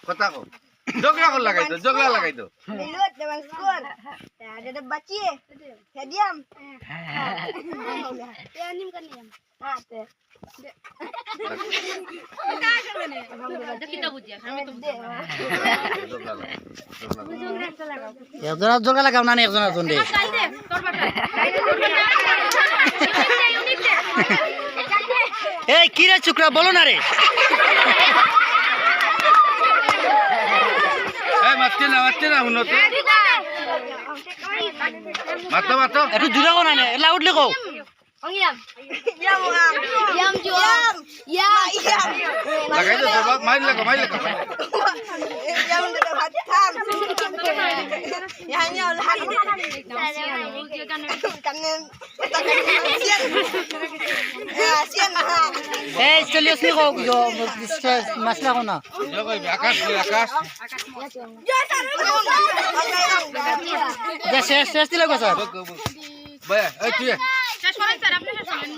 কথা কো জগড়া কর লাগাই তো জগড়া লাগাই তো Lilut dengan skor. Ada debat cie. Saya diam. Ya nim kan diam. Ah, teh. kita buja আমি তো জগড়া লাগা একজনের জোগা লাগাও না একজনের জন্য চাই দে তোর বাটা এই কি রে চুকরা বলো না রে এই মারতে না উন্নতি মাতো মাতো একটু জুড়ে কো না লাউডলি কো Ongiam. Diam, Bang. Diam, Juang. Diam. Diam. লাগাই তো জবাব মাইল লাগা Diam udah hatan. Ya hanya ulah. Kangen. Ya, sian. এই চলিস নি কো মাসলা কো না জগই আকাশ শেষ দিলে কো স্যার ভাই এই তুই শেষ করেন স্যার আপনি শেষ করেন